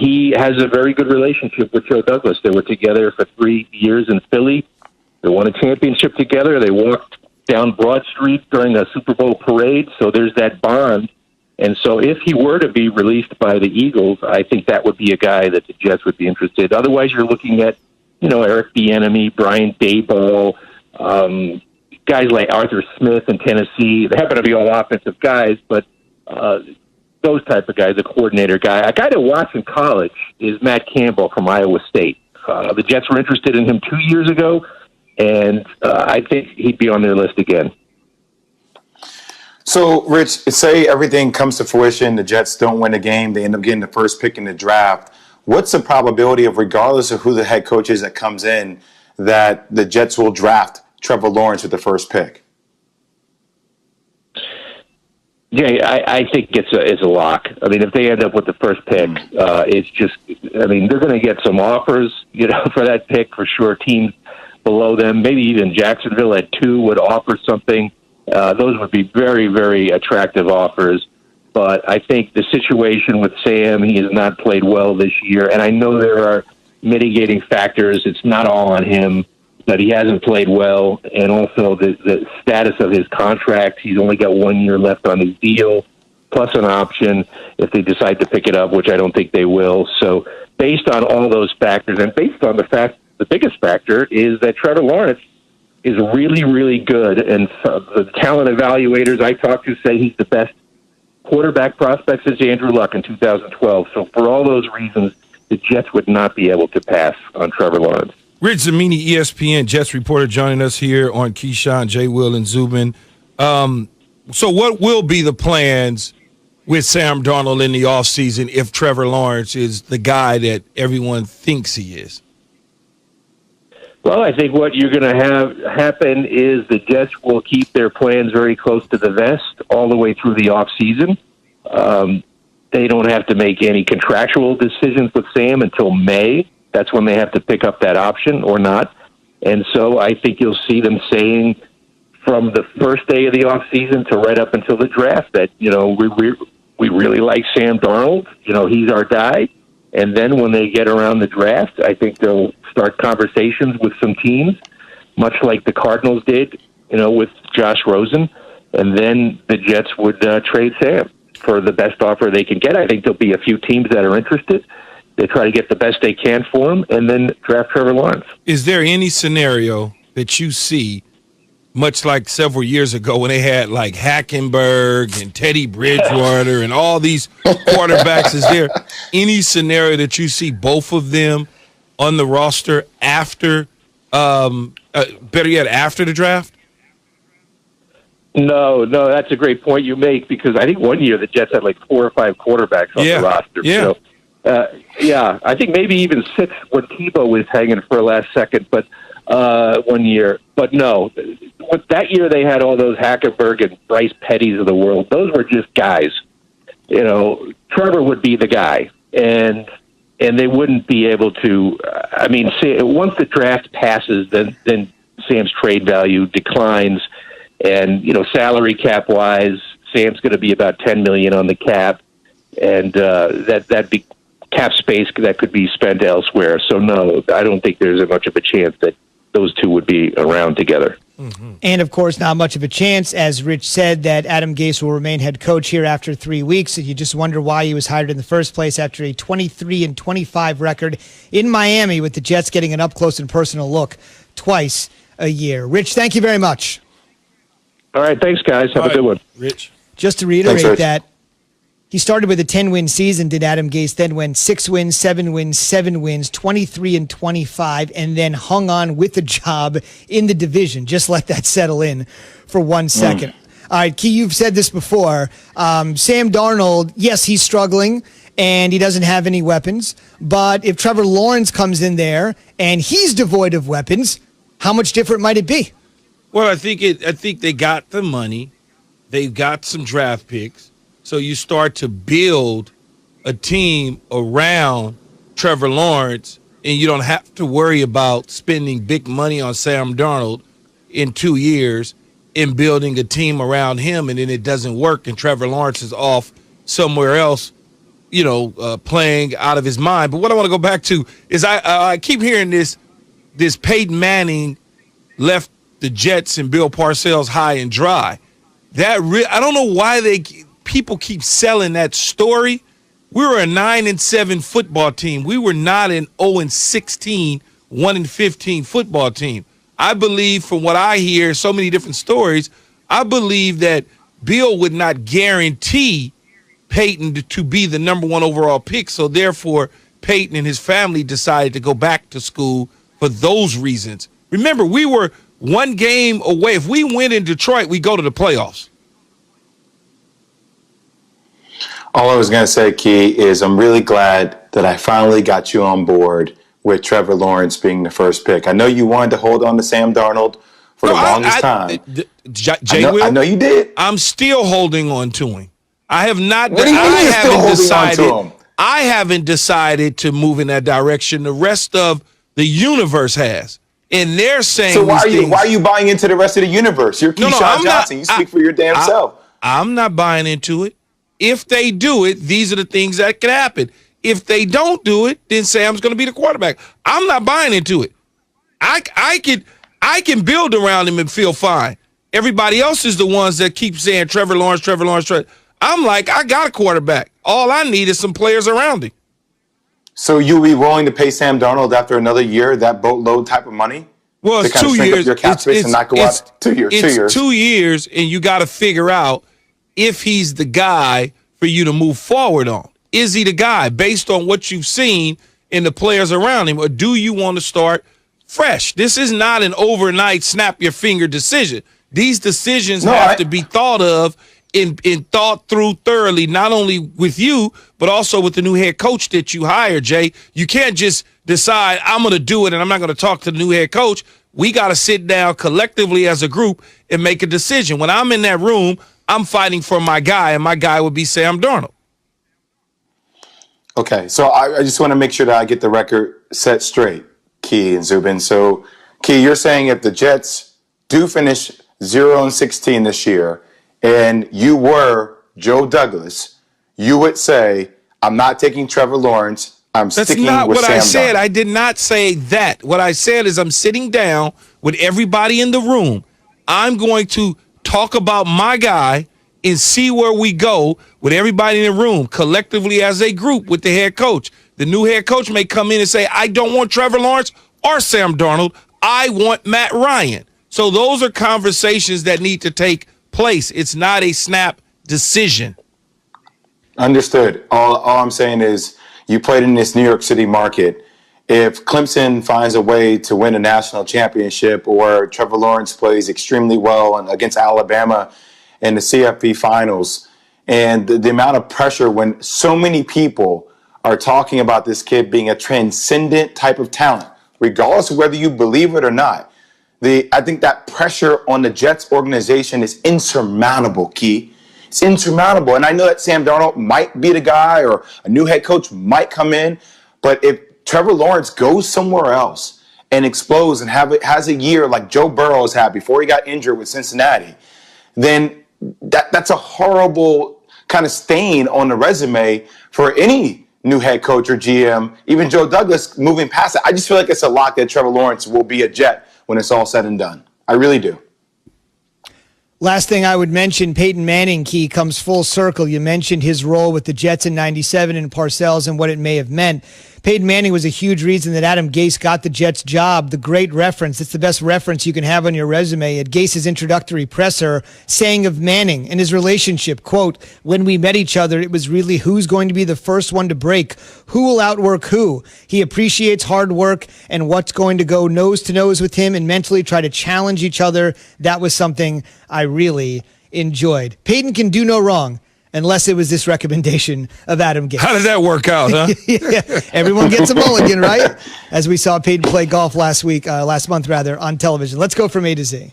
he has a very good relationship with Joe Douglas. They were together for 3 years in Philly. They won a championship together. They walked down Broad Street during a Super Bowl parade, so there's that bond. And so if he were to be released by the Eagles, I think that would be a guy that the Jets would be interested. Otherwise, you're looking at, Eric Bieniemy, Brian Daboll, guys like Arthur Smith in Tennessee. They happen to be all offensive guys, but those type of guys, a coordinator guy. A guy to watch in college is Matt Campbell from Iowa State. The Jets were interested in him 2 years ago, and I think he'd be on their list again. So, Rich, say everything comes to fruition, the Jets don't win a game, they end up getting the first pick in the draft. What's the probability of, regardless of who the head coach is that comes in, that the Jets will draft Trevor Lawrence with the first pick? Yeah, I think it's a lock. I mean, if they end up with the first pick, it's just, they're going to get some offers, for that pick for sure. Teams below them, maybe even Jacksonville at 2 would offer something. Those would be very, very attractive offers. But I think the situation with Sam, he has not played well this year. And I know there are mitigating factors. It's not all on him, but he hasn't played well. And also the status of his contract, he's only got 1 year left on his deal, plus an option if they decide to pick it up, which I don't think they will. So based on all those factors, and based on the biggest factor is that Trevor Lawrence is really, really good. And the talent evaluators I talked to say he's the best quarterback prospect since Andrew Luck in 2012. So for all those reasons, the Jets would not be able to pass on Trevor Lawrence. Rich Zamini, ESPN Jets reporter, joining us here on Keyshawn, J. Will, and Zubin. So what will be the plans with Sam Darnold in the offseason if Trevor Lawrence is the guy that everyone thinks he is? Well, I think what you're going to have happen is the Jets will keep their plans very close to the vest all the way through the offseason. They don't have to make any contractual decisions with Sam until May. That's when they have to pick up that option or not. And so I think you'll see them saying from the first day of the offseason to right up until the draft that, we really like Sam Darnold. He's our guy. And then when they get around the draft, I think they'll start conversations with some teams, much like the Cardinals did, with Josh Rosen. And then the Jets would trade Sam for the best offer they can get. I think there'll be a few teams that are interested. They try to get the best they can for him and then draft Trevor Lawrence. Is there any scenario that you see, much like several years ago when they had like Hackenberg and Teddy Bridgewater and all these quarterbacks, is there any scenario that you see both of them on the roster after, better yet, after the draft? No, that's a great point you make because I think 1 year the Jets had like 4 or 5 quarterbacks on the roster. Yeah. So, I think maybe even 6 when Tebow was hanging for a last second, but 1 year. But no, that year they had all those Hackenberg and Bryce Petties of the world. Those were just guys. Trevor would be the guy, and they wouldn't be able to. Once the draft passes, then Sam's trade value declines, and salary cap wise, Sam's going to be about $10 million on the cap, and that'd be cap space that could be spent elsewhere. So no, I don't think there's much of a chance that those two would be around together. Mm-hmm. And, of course, not much of a chance, as Rich said, that Adam Gase will remain head coach here after 3 weeks. And you just wonder why he was hired in the first place after a 23-25 record in Miami, with the Jets getting an up-close and personal look twice a year. Rich, thank you very much. All right, thanks, guys. Have a good one. Rich. Just to reiterate that, he started with a 10-win season, did Adam Gase, then went 6 wins, 7 wins, 7 wins, 23-25, and then hung on with the job in the division. Just let that settle in for 1 second. All right, Key, you've said this before. Sam Darnold, yes, he's struggling, and he doesn't have any weapons. But if Trevor Lawrence comes in there and he's devoid of weapons, how much different might it be? Well, I think they got the money. They've got some draft picks. So you start to build a team around Trevor Lawrence, and you don't have to worry about spending big money on Sam Darnold in 2 years and building a team around him, and then it doesn't work, and Trevor Lawrence is off somewhere else playing out of his mind. But what I want to go back to is I keep hearing this Peyton Manning left the Jets and Bill Parcells high and dry. I don't know why people keep selling that story. We were a 9-7 football team. We were not an 0-16, 1-15 football team. I believe, from what I hear, so many different stories, I believe that Bill would not guarantee Peyton to be the number 1 overall pick. So therefore, Peyton and his family decided to go back to school for those reasons. Remember, we were one game away. If we win in Detroit, we go to the playoffs. All I was going to say, Key, is I'm really glad that I finally got you on board with Trevor Lawrence being the first pick. I know you wanted to hold on to Sam Darnold for the longest time. I know you did. I'm still holding on to him. I have not. What do you mean you're still holding on to him? I haven't decided to move in that direction. The rest of the universe has. And they're saying, so why are you buying into the rest of the universe? You're Keyshawn Johnson. You speak for your damn self. I'm not buying into it. If they do it, these are the things that can happen. If they don't do it, then Sam's going to be the quarterback. I'm not buying into it. I can build around him and feel fine. Everybody else is the ones that keep saying Trevor Lawrence. I'm like, I got a quarterback. All I need is some players around him. So you'll be willing to pay Sam Darnold after another year that boatload type of money? Well, it's 2 years. Your cap space and not go out 2 years. It's 2 years, and you got to figure out if he's the guy for you to move forward on. Is he the guy based on what you've seen in the players around him, or do you want to start fresh? This is not an overnight snap your finger decision. These decisions have to be thought of and thought through thoroughly, not only with you, but also with the new head coach that you hired, Jay. You can't just decide, I'm going to do it and I'm not going to talk to the new head coach. We got to sit down collectively as a group and make a decision. When I'm in that room, I'm fighting for my guy, and my guy would be Sam Darnold. Okay, so I just want to make sure that I get the record set straight, Key and Zubin. So, Key, you're saying if the Jets do finish 0-16 this year, and you were Joe Douglas, you would say, I'm not taking Trevor Lawrence. I'm sticking with Sam Darnold. That's not what I said. I did not say that. What I said is I'm sitting down with everybody in the room. I'm going to talk about my guy and see where we go with everybody in the room, collectively as a group with the head coach. The new head coach may come in and say, I don't want Trevor Lawrence or Sam Darnold. I want Matt Ryan. So those are conversations that need to take place. It's not a snap decision. Understood. All I'm saying is you played in this New York City market. If Clemson finds a way to win a national championship, or Trevor Lawrence plays extremely well against Alabama in the CFP finals, and the amount of pressure when so many people are talking about this kid being a transcendent type of talent, regardless of whether you believe it or not, I think that pressure on the Jets organization is insurmountable, Key. It's insurmountable. And I know that Sam Darnold might be the guy, or a new head coach might come in, but if Trevor Lawrence goes somewhere else and explodes and has a year like Joe Burrow has had before he got injured with Cincinnati, then that's a horrible kind of stain on the resume for any new head coach or GM, even Joe Douglas moving past it. I just feel like it's a lock that Trevor Lawrence will be a Jet when it's all said and done. I really do. Last thing I would mention, Peyton Manning, Key, comes full circle. You mentioned his role with the Jets in '97 and Parcells and what it may have meant. Peyton Manning was a huge reason that Adam Gase got the Jets job. The great reference, it's the best reference you can have on your resume at Gase's introductory presser, saying of Manning and his relationship, quote, when we met each other, it was really who's going to be the first one to break, who will outwork who. He appreciates hard work and what's going to go nose to nose with him and mentally try to challenge each other. That was something I really enjoyed. Peyton can do no wrong. Unless it was this recommendation of Adam Gase. How did that work out, huh? Yeah, everyone gets a mulligan, right? As we saw Peyton play golf last month on television. Let's go from A to Z.